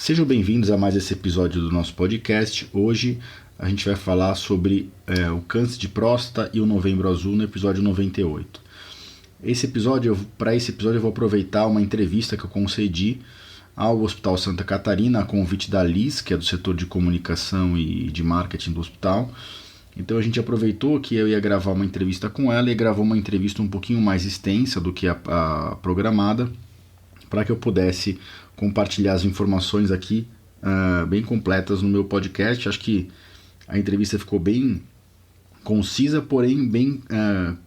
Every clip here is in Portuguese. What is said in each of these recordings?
Sejam bem-vindos a mais esse episódio do nosso podcast. Hoje a gente vai falar sobre o câncer de próstata e o Novembro Azul no episódio 98. Para esse episódio eu vou aproveitar uma entrevista que eu concedi ao Hospital Santa Catarina a convite da Liz, que é do setor de comunicação e de marketing do hospital. Então a gente aproveitou que eu ia gravar uma entrevista com ela e gravou uma entrevista um pouquinho mais extensa do que a programada, para que eu pudesse compartilhar as informações aqui bem completas no meu podcast. Acho que a entrevista ficou bem concisa, porém bem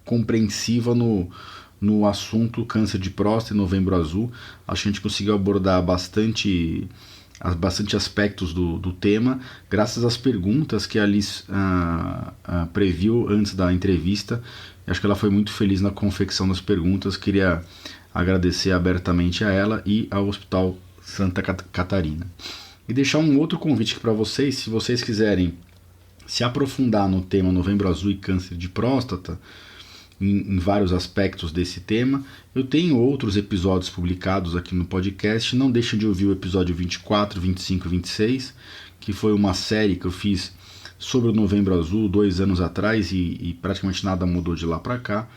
compreensiva no assunto câncer de próstata e Novembro Azul. Acho que a gente conseguiu abordar bastante aspectos do tema, graças às perguntas que a Alice previu antes da entrevista. Acho que ela foi muito feliz na confecção das perguntas. Queria agradecer abertamente a ela e ao Hospital Santa Catarina. E deixar um outro convite para vocês, se vocês quiserem se aprofundar no tema Novembro Azul e câncer de próstata, em vários aspectos desse tema, eu tenho outros episódios publicados aqui no podcast. Não deixem de ouvir o episódio 24, 25 e 26, que foi uma série que eu fiz sobre o Novembro Azul 2 anos atrás e praticamente nada mudou de lá para cá.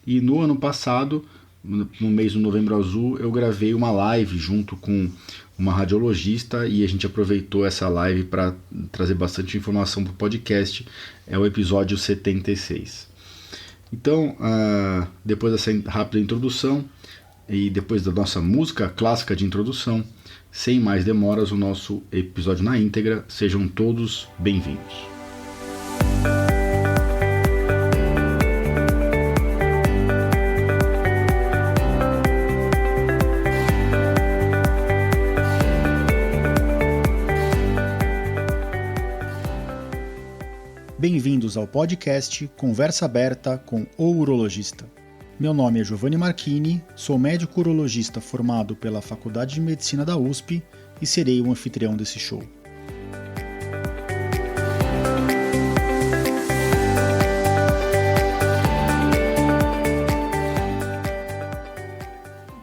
E no ano passado, no mês do Novembro Azul, eu gravei uma live junto com uma radiologista e a gente aproveitou essa live para trazer bastante informação para o podcast. É o episódio 76. Então, depois dessa rápida introdução e depois da nossa música clássica de introdução, sem mais demoras, o nosso episódio na íntegra. Sejam todos bem-vindos. Bem-vindos ao podcast Conversa Aberta com o Urologista. Meu nome é Giovanni Marchini, sou médico urologista formado pela Faculdade de Medicina da USP e serei o anfitrião desse show.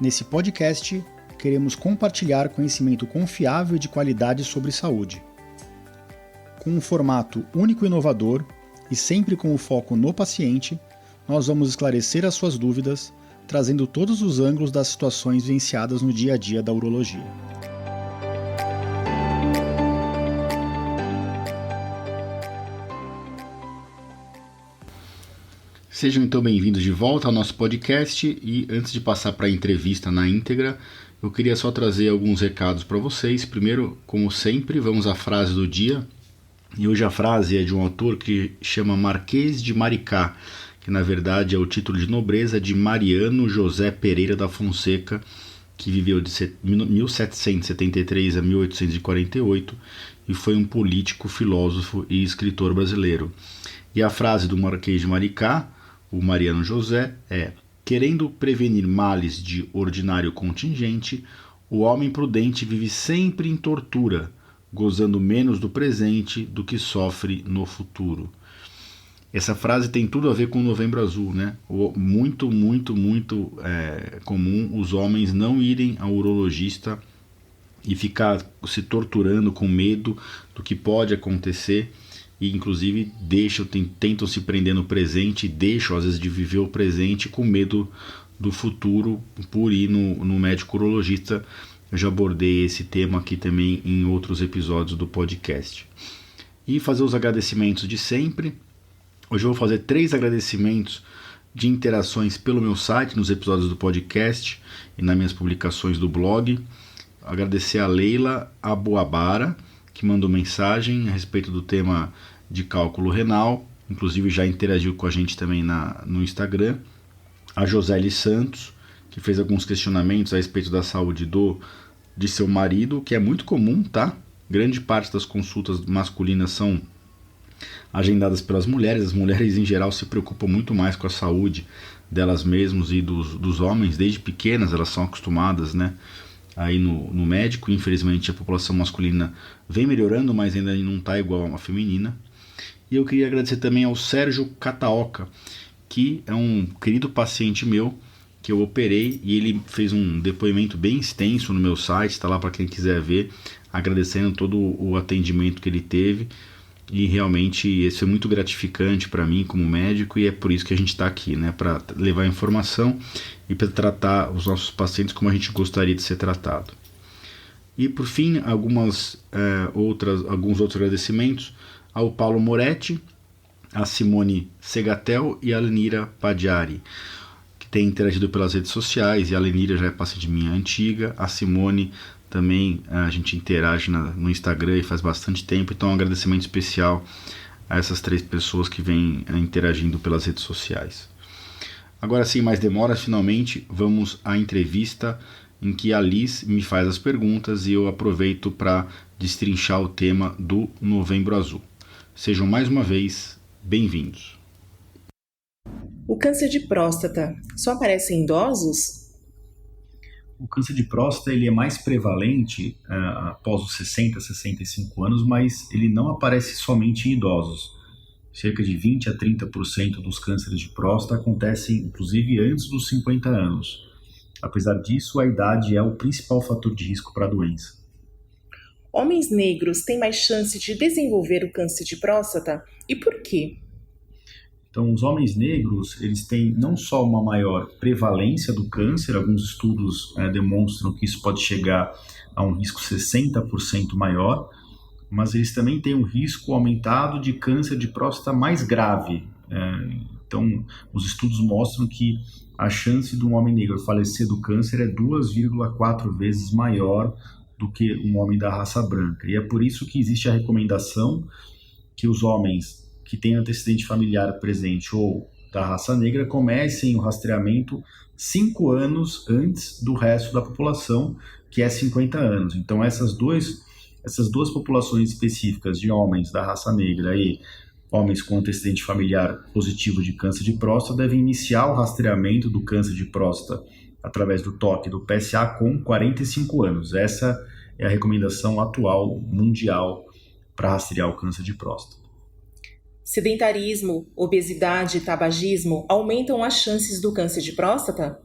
Nesse podcast, queremos compartilhar conhecimento confiável e de qualidade sobre saúde. Com um formato único e inovador e sempre com o foco no paciente, nós vamos esclarecer as suas dúvidas, trazendo todos os ângulos das situações vivenciadas no dia a dia da urologia. Sejam então bem-vindos de volta ao nosso podcast e antes de passar para a entrevista na íntegra, eu queria só trazer alguns recados para vocês. Primeiro, como sempre, vamos à frase do dia. E hoje a frase é de um autor que chama Marquês de Maricá, que na verdade é o título de nobreza de Mariano José Pereira da Fonseca, que viveu de 1773 a 1848 e foi um político, filósofo e escritor brasileiro. E a frase do Marquês de Maricá, o Mariano José, é: querendo prevenir males de ordinário contingente, o homem prudente vive sempre em tortura, gozando menos do presente do que sofre no futuro. Essa frase tem tudo a ver com o Novembro Azul, né? Muito comum os homens não irem ao urologista e ficar se torturando com medo do que pode acontecer e inclusive tentam se prender no presente e deixam às vezes de viver o presente com medo do futuro por ir no médico urologista. Eu já abordei esse tema aqui também em outros episódios do podcast. E fazer os agradecimentos de sempre. Hoje eu vou fazer 3 agradecimentos de interações pelo meu site, nos episódios do podcast e nas minhas publicações do blog. Agradecer a Leila Abuabara, que mandou mensagem a respeito do tema de cálculo renal. Inclusive já interagiu com a gente também no Instagram. A Joseli Santos, que fez alguns questionamentos a respeito da saúde de seu marido, que é muito comum, tá? Grande parte das consultas masculinas são agendadas pelas mulheres. As mulheres em geral se preocupam muito mais com a saúde delas mesmas e dos homens. Desde pequenas elas são acostumadas, né, aí no médico. Infelizmente a população masculina vem melhorando, mas ainda não está igual a feminina. E eu queria agradecer também ao Sérgio Cataoca, que é um querido paciente meu, que eu operei, e ele fez um depoimento bem extenso no meu site, está lá para quem quiser ver, agradecendo todo o atendimento que ele teve. E realmente isso foi muito gratificante para mim como médico, e é por isso que a gente está aqui, né, para levar informação e para tratar os nossos pacientes como a gente gostaria de ser tratado. E por fim, alguns outros agradecimentos ao Paulo Moretti, a Simone Segatel e a Lenira Padiari, que tem interagido pelas redes sociais, e a Lenira já é paciente minha antiga, a Simone também a gente interage no Instagram e faz bastante tempo, então um agradecimento especial a essas 3 pessoas que vêm interagindo pelas redes sociais. Agora, sem mais demoras, finalmente vamos à entrevista em que a Liz me faz as perguntas e eu aproveito para destrinchar o tema do Novembro Azul. Sejam mais uma vez bem-vindos. O câncer de próstata só aparece em idosos? O câncer de próstata ele é mais prevalente após os 60, 65 anos, mas ele não aparece somente em idosos. Cerca de 20 a 30% dos cânceres de próstata acontecem, inclusive, antes dos 50 anos. Apesar disso, a idade é o principal fator de risco para a doença. Homens negros têm mais chance de desenvolver o câncer de próstata? E por quê? Então, os homens negros, eles têm não só uma maior prevalência do câncer, alguns estudos demonstram que isso pode chegar a um risco 60% maior, mas eles também têm um risco aumentado de câncer de próstata mais grave. Então, os estudos mostram que a chance de um homem negro falecer do câncer é 2,4 vezes maior do que um homem da raça branca. E é por isso que existe a recomendação que os homens que têm antecedente familiar presente ou da raça negra comecem o rastreamento 5 anos antes do resto da população, que é 50 anos. Então essas duas populações específicas de homens da raça negra e homens com antecedente familiar positivo de câncer de próstata devem iniciar o rastreamento do câncer de próstata através do toque do PSA com 45 anos. Essa é a recomendação atual mundial para rastrear o câncer de próstata. Sedentarismo, obesidade e tabagismo aumentam as chances do câncer de próstata?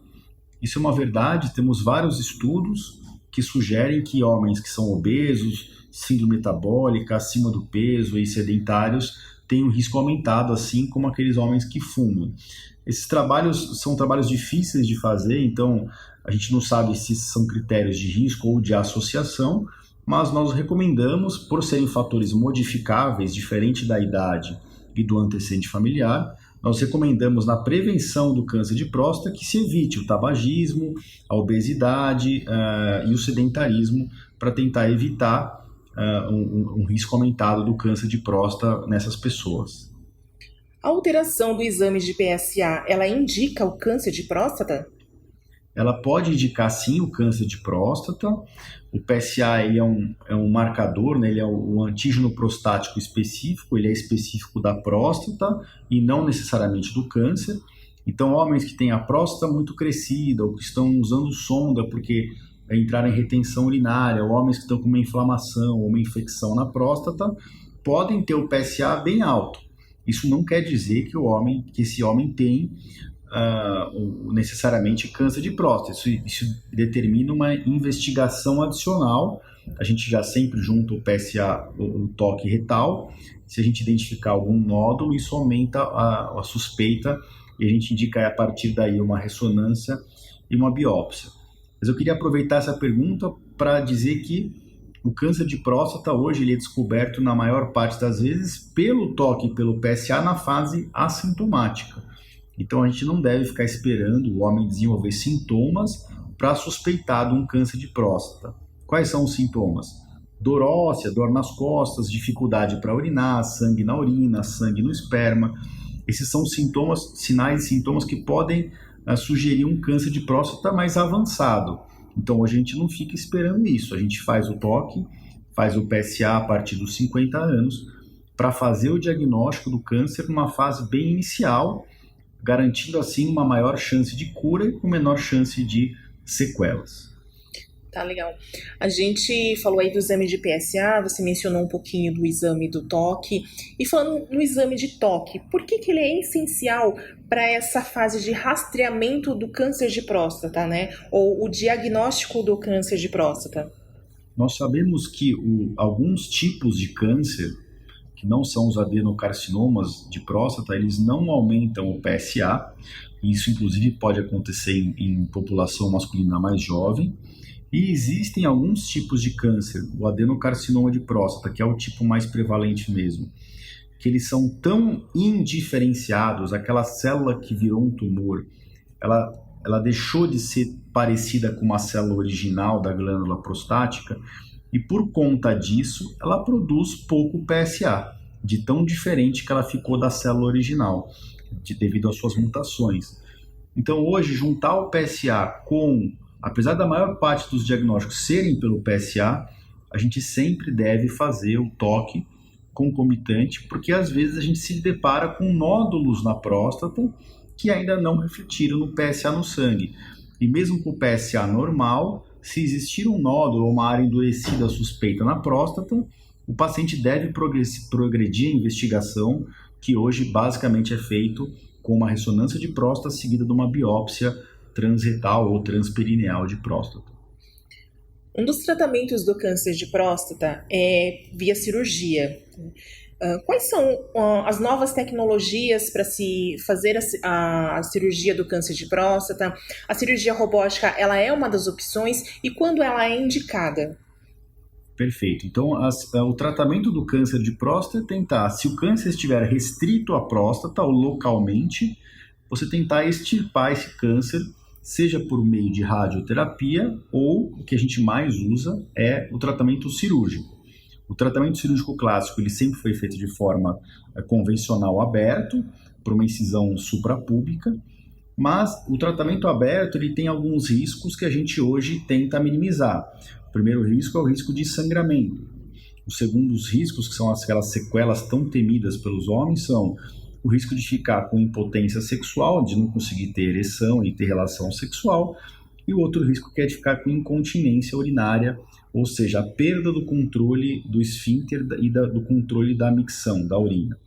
Isso é uma verdade, temos vários estudos que sugerem que homens que são obesos, síndrome metabólica, acima do peso e sedentários têm um risco aumentado, assim como aqueles homens que fumam. Esses trabalhos são trabalhos difíceis de fazer, então a gente não sabe se são critérios de risco ou de associação, mas nós recomendamos, por serem fatores modificáveis, diferente da idade e do antecedente familiar, nós recomendamos na prevenção do câncer de próstata que se evite o tabagismo, a obesidade e o sedentarismo para tentar evitar um risco aumentado do câncer de próstata nessas pessoas. A alteração do exame de PSA, ela indica o câncer de próstata? Ela pode indicar sim o câncer de próstata. O PSA ele é um marcador, né? Ele é o antígeno prostático específico, ele é específico da próstata e não necessariamente do câncer. Então, homens que têm a próstata muito crescida ou que estão usando sonda porque entraram em retenção urinária, ou homens que estão com uma inflamação ou uma infecção na próstata, podem ter o PSA bem alto. Isso não quer dizer que esse homem tem necessariamente câncer de próstata. Isso determina uma investigação adicional. A gente já sempre junta o PSA, o toque retal. Se a gente identificar algum nódulo, isso aumenta a suspeita e a gente indica a partir daí uma ressonância e uma biópsia. Mas eu queria aproveitar essa pergunta para dizer que o câncer de próstata hoje ele é descoberto na maior parte das vezes pelo toque e pelo PSA na fase assintomática. Então a gente não deve ficar esperando o homem desenvolver sintomas para suspeitar de um câncer de próstata. Quais são os sintomas? Dor óssea, dor nas costas, dificuldade para urinar, sangue na urina, sangue no esperma. Esses são sinais e sintomas que podem sugerir um câncer de próstata mais avançado. Então hoje a gente não fica esperando isso, a gente faz o toque, faz o PSA a partir dos 50 anos para fazer o diagnóstico do câncer numa fase bem inicial, garantindo assim uma maior chance de cura e com menor chance de sequelas. Tá, legal. A gente falou aí do exame de PSA, você mencionou um pouquinho do exame do toque. E falando no exame de toque, por que ele é essencial para essa fase de rastreamento do câncer de próstata, né? Ou o diagnóstico do câncer de próstata? Nós sabemos que alguns tipos de câncer, que não são os adenocarcinomas de próstata, eles não aumentam o PSA. Isso, inclusive, pode acontecer em população masculina mais jovem. E existem alguns tipos de câncer, o adenocarcinoma de próstata, que é o tipo mais prevalente mesmo, que eles são tão indiferenciados, aquela célula que virou um tumor, ela deixou de ser parecida com uma célula original da glândula prostática e por conta disso ela produz pouco PSA, de tão diferente que ela ficou da célula original, devido às suas mutações. Então hoje juntar o PSA com, apesar da maior parte dos diagnósticos serem pelo PSA, a gente sempre deve fazer o toque concomitante, porque às vezes a gente se depara com nódulos na próstata que ainda não refletiram no PSA no sangue. E mesmo com o PSA normal, se existir um nódulo ou uma área endurecida suspeita na próstata, o paciente deve progredir a investigação, que hoje basicamente é feito com uma ressonância de próstata seguida de uma biópsia transretal ou transperineal de próstata. Um dos tratamentos do câncer de próstata é via cirurgia. Quais são as novas tecnologias para se fazer a cirurgia do câncer de próstata? A cirurgia robótica, ela é uma das opções e quando ela é indicada? Perfeito. Então, o tratamento do câncer de próstata é tentar, se o câncer estiver restrito à próstata ou localmente, você tentar extirpar esse câncer, seja por meio de radioterapia ou o que a gente mais usa é o tratamento cirúrgico. O tratamento cirúrgico clássico ele sempre foi feito de forma convencional aberto, por uma incisão suprapúbica, mas o tratamento aberto ele tem alguns riscos que a gente hoje tenta minimizar. O primeiro risco é o risco de sangramento. Os segundos riscos, que são aquelas sequelas tão temidas pelos homens, são o risco de ficar com impotência sexual, de não conseguir ter ereção e ter relação sexual, e o outro risco que é de ficar com incontinência urinária, ou seja, a perda do controle do esfíncter e do controle da micção, da urina.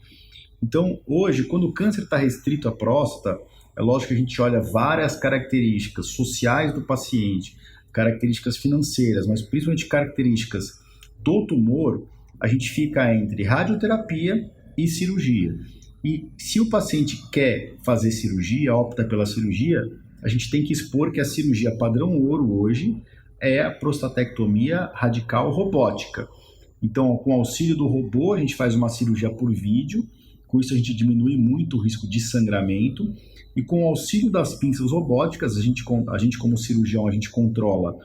Então, hoje, quando o câncer está restrito à próstata, é lógico que a gente olha várias características sociais do paciente, características financeiras, mas principalmente características do tumor, a gente fica entre radioterapia e cirurgia. E se o paciente quer fazer cirurgia, opta pela cirurgia, a gente tem que expor que a cirurgia padrão ouro hoje é a prostatectomia radical robótica. Então, com o auxílio do robô, a gente faz uma cirurgia por vídeo, com isso a gente diminui muito o risco de sangramento, e com o auxílio das pinças robóticas, a gente como cirurgião, a gente controla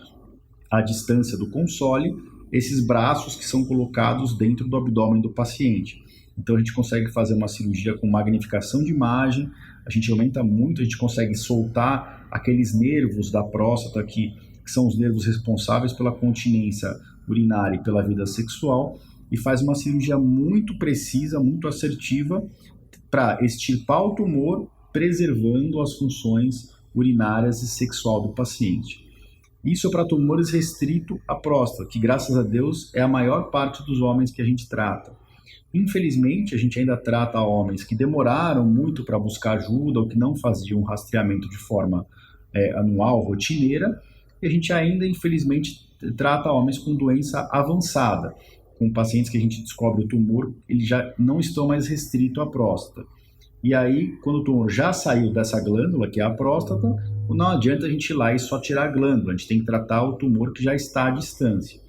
a distância do console, esses braços que são colocados dentro do abdômen do paciente. Então a gente consegue fazer uma cirurgia com magnificação de imagem, a gente aumenta muito, a gente consegue soltar aqueles nervos da próstata que são os nervos responsáveis pela continência urinária e pela vida sexual, e faz uma cirurgia muito precisa, muito assertiva, para extirpar o tumor, preservando as funções urinárias e sexual do paciente. Isso é para tumores restrito à próstata, que graças a Deus é a maior parte dos homens que a gente trata. Infelizmente, a gente ainda trata homens que demoraram muito para buscar ajuda ou que não faziam rastreamento de forma anual, rotineira, e a gente ainda, infelizmente, trata homens com doença avançada, com pacientes que a gente descobre o tumor, eles já não estão mais restritos à próstata. E aí, quando o tumor já saiu dessa glândula, que é a próstata, não adianta a gente ir lá e só tirar a glândula, a gente tem que tratar o tumor que já está à distância.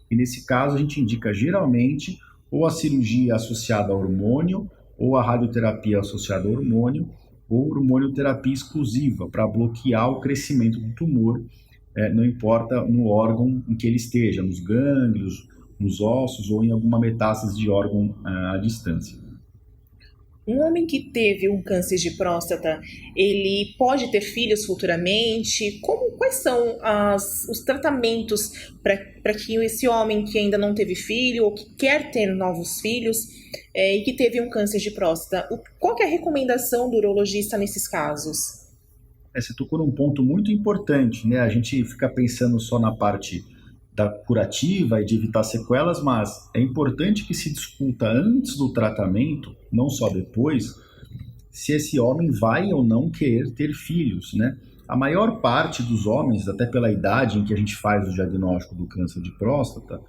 E nesse caso, a gente indica geralmente ou a cirurgia associada ao hormônio, ou a radioterapia associada ao hormônio, ou hormonioterapia exclusiva, para bloquear o crescimento do tumor, não importa no órgão em que ele esteja, nos gânglios, nos ossos ou em alguma metástase de órgão à distância. Um homem que teve um câncer de próstata, ele pode ter filhos futuramente? Quais são os tratamentos para que esse homem que ainda não teve filho ou que quer ter novos filhos e que teve um câncer de próstata, qual que é a recomendação do urologista nesses casos? Você tocou num ponto muito importante, né? A gente fica pensando só na parte da curativa e de evitar sequelas, mas é importante que se discuta antes do tratamento, não só depois, se esse homem vai ou não querer ter filhos, né? A maior parte dos homens, até pela idade em que a gente faz o diagnóstico do câncer de próstata,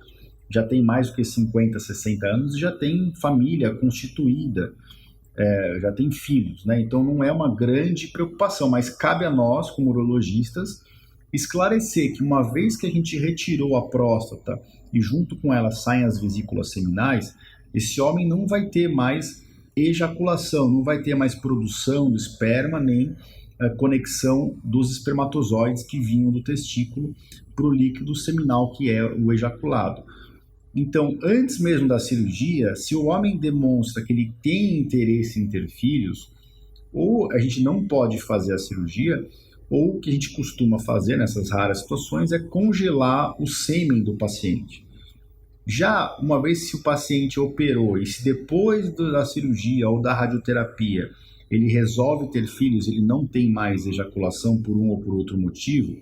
já tem mais do que 50, 60 anos e já tem família constituída, já tem filhos, né? Então não é uma grande preocupação, mas cabe a nós, como urologistas, esclarecer que uma vez que a gente retirou a próstata e junto com ela saem as vesículas seminais, esse homem não vai ter mais ejaculação, não vai ter mais produção do esperma, nem conexão dos espermatozoides que vinham do testículo para o líquido seminal, que é o ejaculado. Então, antes mesmo da cirurgia, se o homem demonstra que ele tem interesse em ter filhos, ou a gente não pode fazer a cirurgia, ou o que a gente costuma fazer nessas raras situações é congelar o sêmen do paciente. Já uma vez que o paciente operou e se depois da cirurgia ou da radioterapia ele resolve ter filhos, ele não tem mais ejaculação por um ou por outro motivo,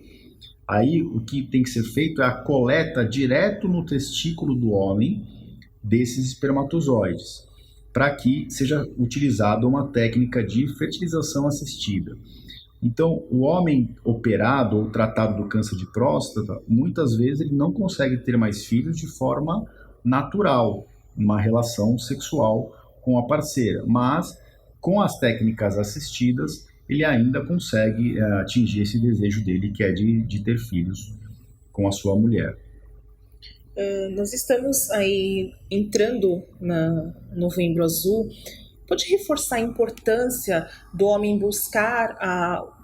aí o que tem que ser feito é a coleta direto no testículo do homem desses espermatozoides, para que seja utilizada uma técnica de fertilização assistida. Então, o homem operado ou tratado do câncer de próstata, muitas vezes ele não consegue ter mais filhos de forma natural, uma relação sexual com a parceira, mas com as técnicas assistidas, ele ainda consegue atingir esse desejo dele, que é de ter filhos com a sua mulher. Nós estamos aí entrando no Novembro Azul. Pode reforçar a importância do homem buscar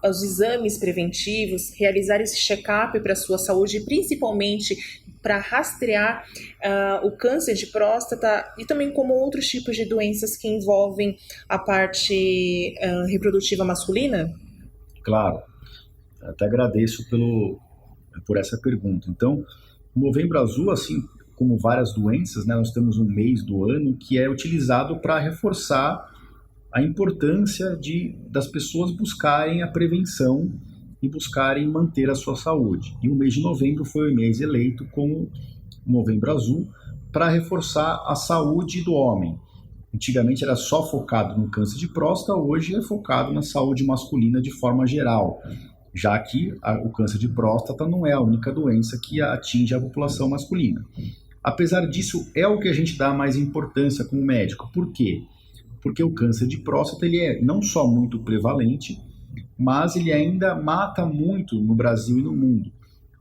os exames preventivos, realizar esse check-up para a sua saúde, principalmente para rastrear o câncer de próstata e também como outros tipos de doenças que envolvem a parte reprodutiva masculina? Claro, até agradeço por essa pergunta. Então, o Novembro Azul, assim como várias doenças, né, nós temos um mês do ano que é utilizado para reforçar a importância das pessoas buscarem a prevenção e buscarem manter a sua saúde. E o mês de novembro foi o mês eleito como Novembro Azul para reforçar a saúde do homem. Antigamente era só focado no câncer de próstata, hoje é focado na saúde masculina de forma geral, já que o câncer de próstata não é a única doença que atinge a população masculina. Apesar disso, é o que a gente dá mais importância como médico. Por quê? Porque o câncer de próstata ele é não só muito prevalente, mas ele ainda mata muito no Brasil e no mundo.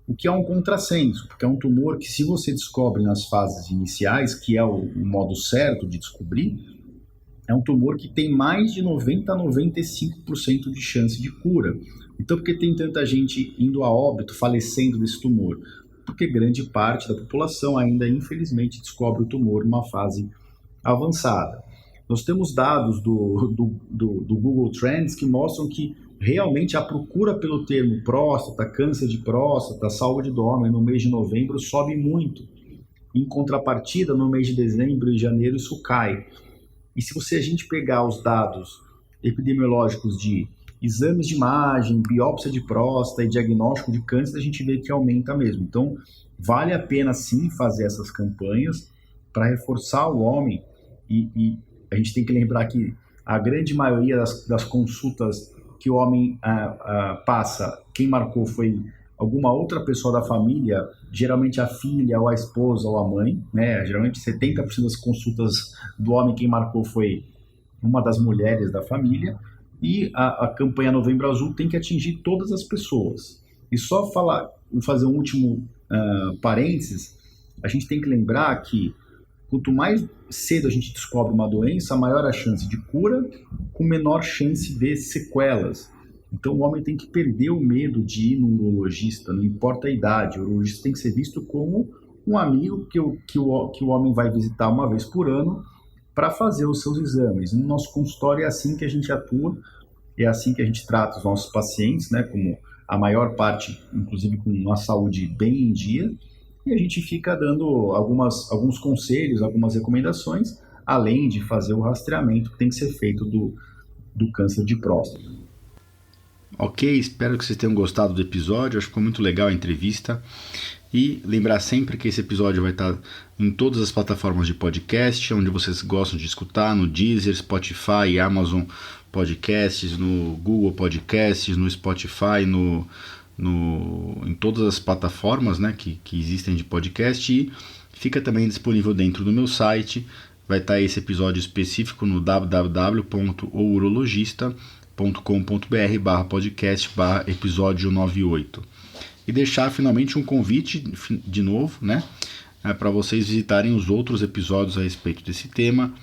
O que é um contrassenso, porque é um tumor que, se você descobre nas fases iniciais, que é o modo certo de descobrir, é um tumor que tem mais de 90% a 95% de chance de cura. Então, por que tem tanta gente indo a óbito, falecendo desse tumor? Porque grande parte da população ainda, infelizmente, descobre o tumor numa fase avançada. Nós temos dados do Google Trends que mostram que realmente a procura pelo termo próstata, câncer de próstata, saúde do homem no mês de novembro sobe muito. Em contrapartida, no mês de dezembro e janeiro isso cai. E se a gente pegar os dados epidemiológicos de exames de imagem, biópsia de próstata e diagnóstico de câncer, a gente vê que aumenta mesmo. Então, vale a pena sim fazer essas campanhas para reforçar o homem e a gente tem que lembrar que a grande maioria das consultas que o homem passa, quem marcou foi alguma outra pessoa da família, geralmente a filha ou a esposa ou a mãe, né? Geralmente 70% das consultas do homem quem marcou foi uma das mulheres da família. E a campanha Novembro Azul tem que atingir todas as pessoas. E só fazer um último parênteses, a gente tem que lembrar que quanto mais cedo a gente descobre uma doença, maior a chance de cura, com menor chance de sequelas. Então o homem tem que perder o medo de ir no urologista, não importa a idade. O urologista tem que ser visto como um amigo que o homem vai visitar uma vez por ano para fazer os seus exames. No nosso consultório é assim que a gente atua, é assim que a gente trata os nossos pacientes, né, como a maior parte, inclusive com uma saúde bem em dia, e a gente fica dando alguns conselhos, algumas recomendações, além de fazer o rastreamento que tem que ser feito do câncer de próstata. Ok, espero que vocês tenham gostado do episódio, acho que ficou muito legal a entrevista. E lembrar sempre que esse episódio vai estar em todas as plataformas de podcast, onde vocês gostam de escutar, no Deezer, Spotify, Amazon Podcasts, no Google Podcasts, no Spotify, em todas as plataformas, né, que existem de podcast. E fica também disponível dentro do meu site. Vai estar esse episódio específico no www.ourologista.com.br/podcast/episódio 98. E deixar finalmente um convite de novo, né, para vocês visitarem os outros episódios a respeito desse tema.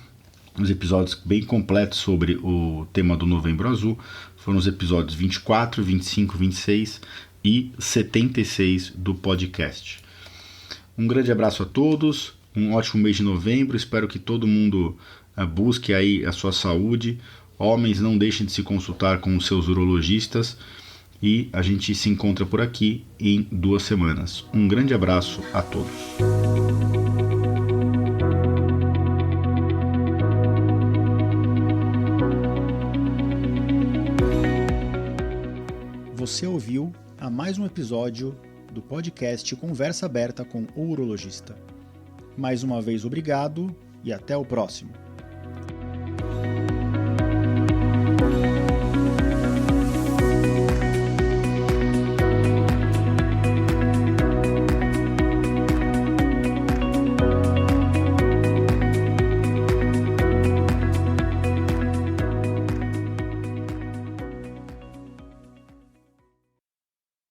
Os episódios bem completos sobre o tema do Novembro Azul foram os episódios 24, 25, 26 e 76 do podcast. Um grande abraço a todos, um ótimo mês de novembro, espero que todo mundo busque aí a sua saúde. Homens, não deixem de se consultar com os seus urologistas. E a gente se encontra por aqui em 2 semanas. Um grande abraço a todos. Você ouviu a mais um episódio do podcast Conversa Aberta com o Urologista. Mais uma vez, obrigado e até o próximo.